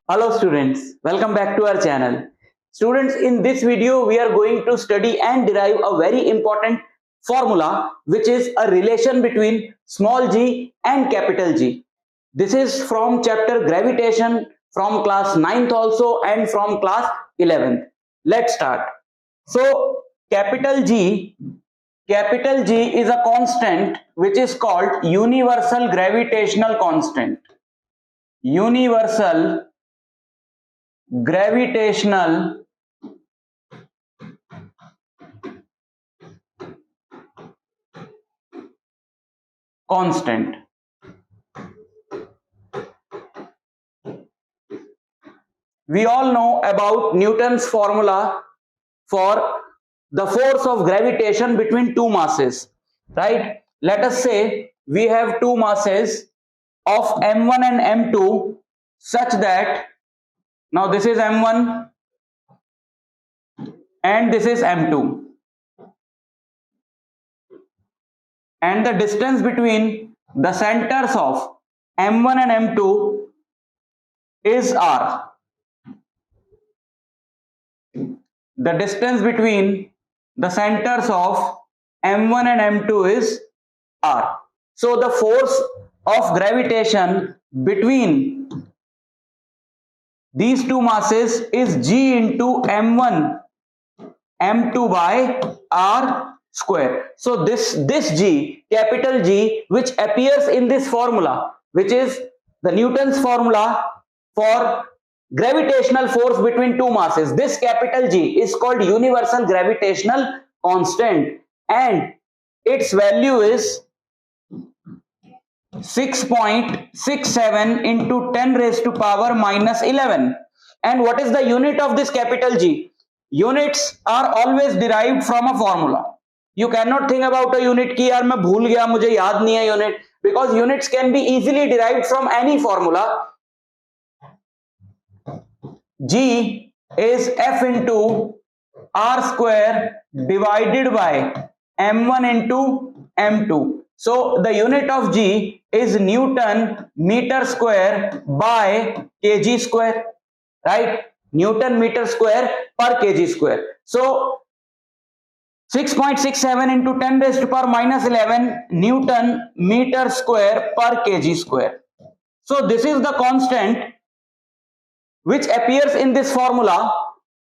Hello students, welcome back to our channel. Students, in this video we are going to study and derive a very important formula, which is a relation between small g and capital G. This is from chapter gravitation from class 9th also and from class 11th. Let's start. So capital G is a constant which is called universal gravitational constant. Universal gravitational constant. We all know about Newton's formula for the force of gravitation between two masses, right? Let us say we have two masses of m1 and m2 such that now this is m1 and this is m2, and the distance between the centers of m1 and m2 is r. The distance between the centers of m1 and m2 is r. So the force of gravitation between these two masses is g into m1 m2 by r square. So this g, capital G, which appears in this formula, which is the Newton's formula for gravitational force between two masses, this capital G is called universal gravitational constant, and its value is 6.67 into 10 raised to power minus 11. And what is the unit of this capital G? Units are always derived from a formula. You cannot think about a unit ki yaar main bhool gaya, mujhe yaad nahi hai unit, because units can be easily derived from any formula. G is F into R square divided by M1 into M2. So the unit of G is Newton meter square by kg square, right? Newton meter square per kg square. So 6.67 into 10 raised to power minus 11 Newton meter square per kg square. So this is the constant which appears in this formula,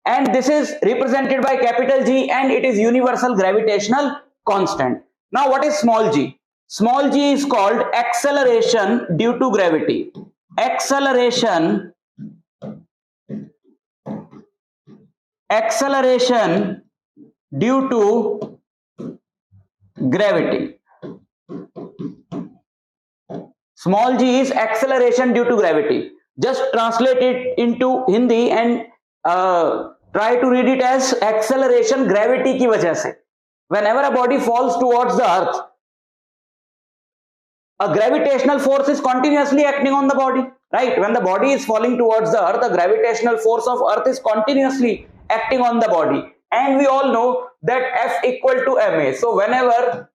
and this is represented by capital G, and it is universal gravitational constant. Now what is small g? Small g is called acceleration due to gravity. Acceleration due to gravity. Small g is acceleration due to gravity. Just translate it into Hindi and try to read it as acceleration gravity की वजह से. Whenever a body falls towards the earth, a gravitational force is continuously acting on the body, right? When the body is falling towards the earth, the gravitational force of earth is continuously acting on the body, and we all know that F equal to ma. So whenever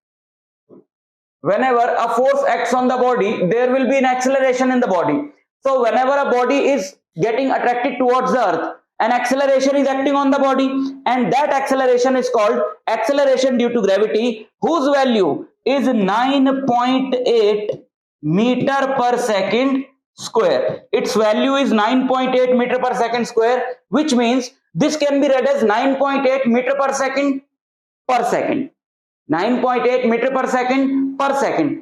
a force acts on the body, there will be an acceleration in the body. So whenever a body is getting attracted towards the earth, an acceleration is acting on the body, and that acceleration is called acceleration due to gravity, whose value is 9.8 meter per second square. Its value is 9.8 meter per second square, which means this can be read as 9.8 meter per second per second. 9.8 meter per second,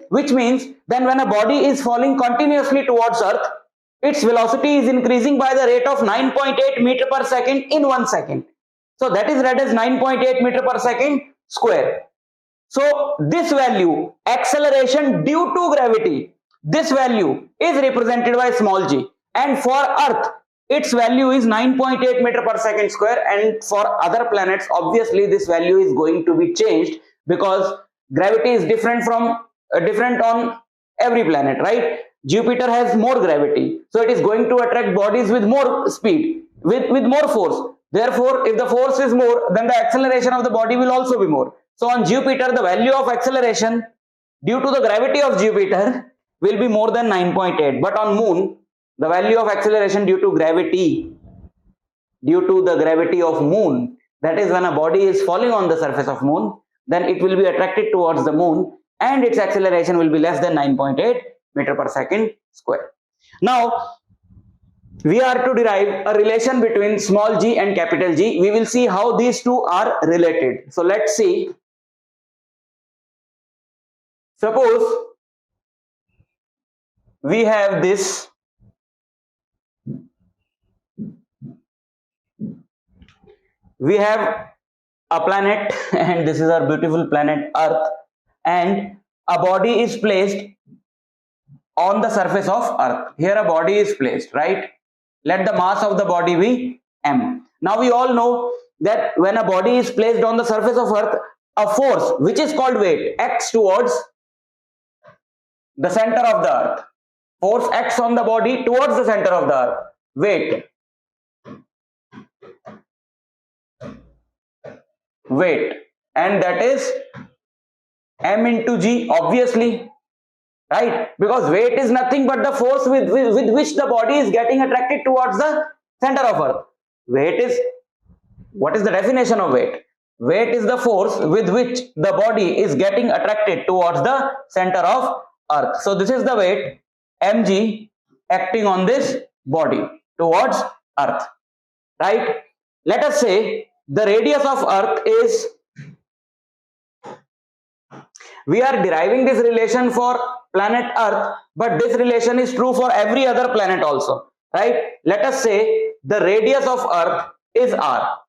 which means then when a body is falling continuously towards earth, its velocity is increasing by the rate of 9.8 meter per second in 1 second. So that is read as 9.8 meter per second square. So this value, acceleration due to gravity, this value is represented by small g, and for earth its value is 9.8 meter per second square, and for other planets obviously this value is going to be changed because gravity is different on every planet, right? Jupiter has more gravity, so it is going to attract bodies with more speed, with more force. Therefore, if the force is more, then the acceleration of the body will also be more. So on Jupiter, the value of acceleration due to the gravity of Jupiter will be more than 9.8, but on Moon the value of acceleration due to gravity, due to the gravity of moon, that is when a body is falling on the surface of moon, then it will be attracted towards the moon and its acceleration will be less than 9.8 meter per second square. Now we are to derive a relation between small g and capital G. We will see how these two are related. So let's see. Suppose we have this a planet and this is our beautiful planet Earth, and a body is placed on the surface of Earth. Here a body is placed, right? Let the mass of the body be m. Now we all know that when a body is placed on the surface of Earth, a force which is called weight acts towards the center of the Earth. Force acts on the body towards the center of the Earth. Weight, and that is m into g, obviously, right? Because weight is nothing but the force with which the body is getting attracted towards the center of Earth. Weight is, what is the definition of weight? Weight is the force with which the body is getting attracted towards the center of Earth. So this is the weight mg acting on this body towards Earth, right? Let us say the radius of Earth is, we are deriving this relation for planet Earth, but this relation is true for every other planet also, right? Let us say the radius of Earth is r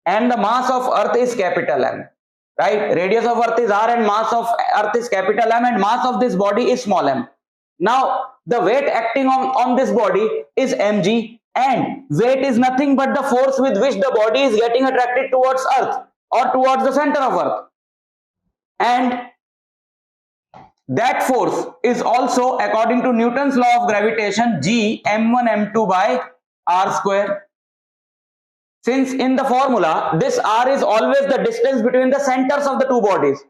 and the mass of Earth is capital M, right? Radius of Earth is r and mass of Earth is capital M and mass of this body is small m. Now the weight acting on this body is mg, and weight is nothing but the force with which the body is getting attracted towards Earth or towards the center of Earth, and that force is also, according to Newton's law of gravitation, g m1 m2 by r square. Since in the formula this r is always the distance between the centers of the two bodies,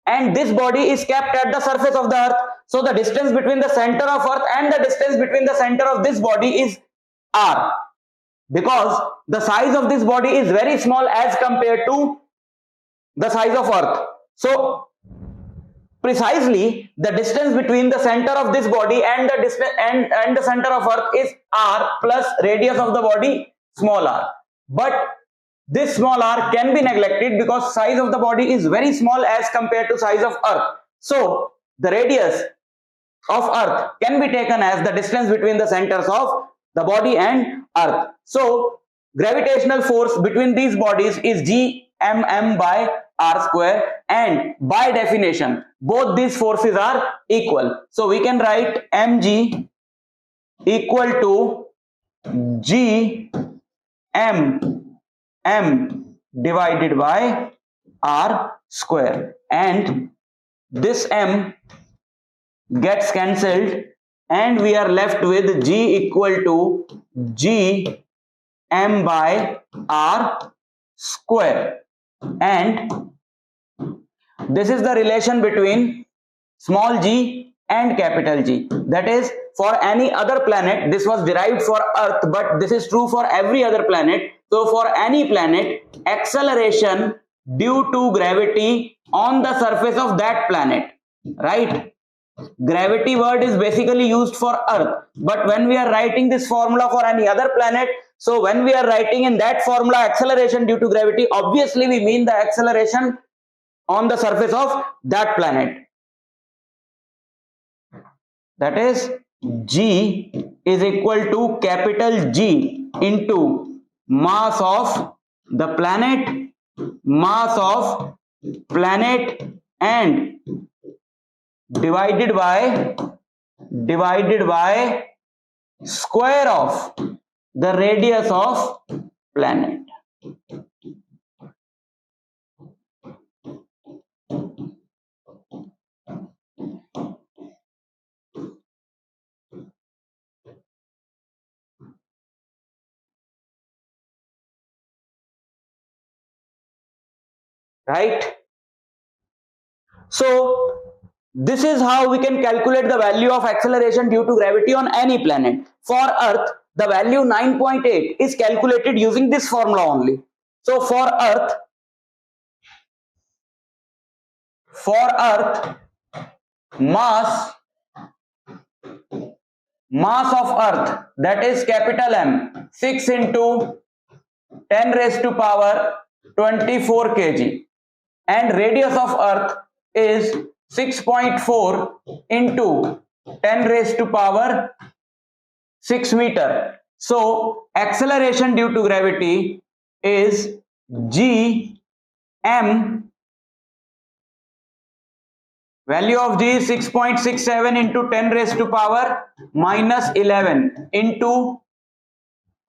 and this body is kept at the surface of the Earth, so the distance between the center of Earth and the distance between the center of this body is r, because the size of this body is very small as compared to the size of Earth. So precisely the distance between the center of this body and the distance and the center of Earth is r plus radius of the body small r. But this small r can be neglected because size of the body is very small as compared to size of Earth. So the radius of Earth can be taken as the distance between the centers of the body and Earth. So gravitational force between these bodies is g mm by r square, and by definition both these forces are equal. So we can write mg equal to g m divided by r square, and this m gets cancelled and we are left with g equal to g m by r square, and this is the relation between small g and capital G. That is, for any other planet, this was derived for Earth, but this is true for every other planet. So for any planet, acceleration due to gravity on the surface of that planet, right? Gravity word is basically used for Earth, but when we are writing this formula for any other planet, so when we are writing in that formula acceleration due to gravity, obviously we mean the acceleration on the surface of that planet. That is, g is equal to capital G into mass of the planet, and divided by square of the radius of planet. Right? So this is how we can calculate the value of acceleration due to gravity on any planet. For Earth, the value 9.8 is calculated using this formula only. So for Earth, mass of Earth, that is capital M, 6 into 10 raised to power 24 kg, and radius of Earth is 6.4 into 10 raised to power 6 meter. So acceleration due to gravity is G M. Value of G is 6.67 into 10 raised to power minus 11 into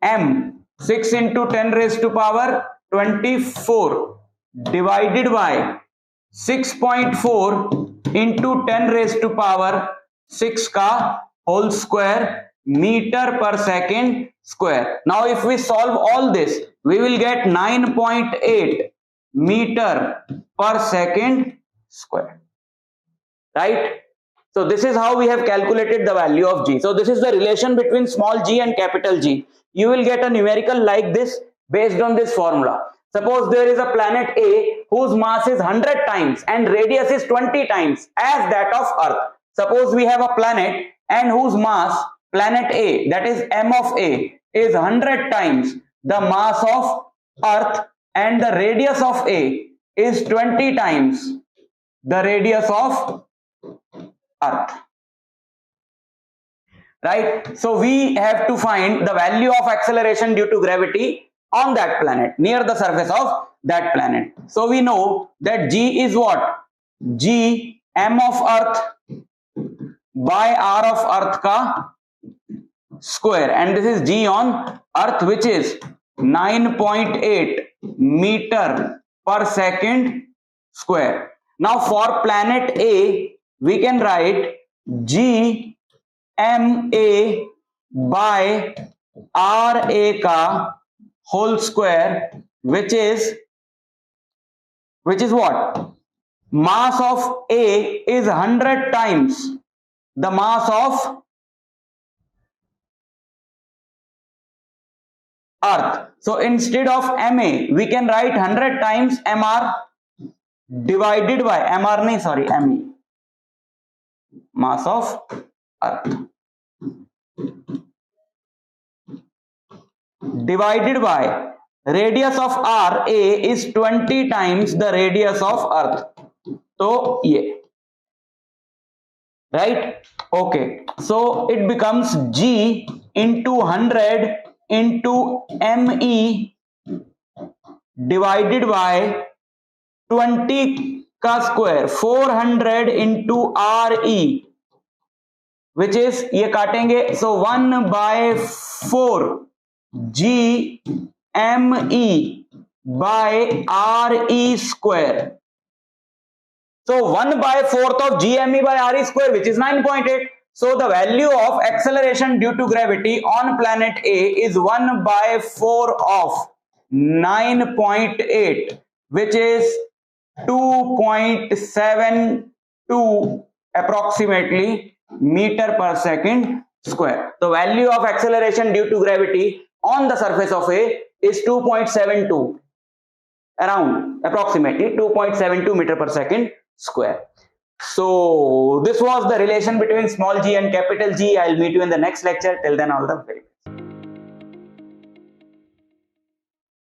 M, 6 into 10 raised to power 24 divided by 6.4 into 10 raised to power 6 ka whole square meter per second square. Now if we solve all this, we will get 9.8 meter per second square. Right? So this is how we have calculated the value of G. So this is the relation between small g and capital G. You will get a numerical like this based on this formula. Suppose there is a planet A whose mass is 100 times and radius is 20 times as that of Earth. Suppose we have a planet and whose mass, planet A, that is M of A, is 100 times the mass of Earth and the radius of A is 20 times the radius of Earth. Right? So we have to find the value of acceleration due to gravity on that planet, near the surface of that planet. So we know that G is what? G M of Earth by R of Earth ka square, and this is G on Earth, which is 9.8 meter per second square. Now for planet A, we can write G M A by R A ka whole square, which is what? Mass of A is 100 times the mass of Earth. So instead of MA, we can write 100 times MR divided by ME, mass of Earth, divided by radius of RA is 20 times the radius of Earth. So yeah, right? Okay, so it becomes G into 100 into ME divided by 20 का square, 400 into RE, which is, ये काटेंगे, so 1 by 4 G ME by RE square. So 1 by 4th of GME by RE square, which is 9.8. So the value of acceleration due to gravity on planet A is 1 by 4 of 9.8, which is 2.72 approximately meter per second square. The value of acceleration due to gravity on the surface of A is 2.72, around approximately 2.72 meter per second square. So this was the relation between small g and capital G. I'll meet you in the next lecture. Till then, all the very best.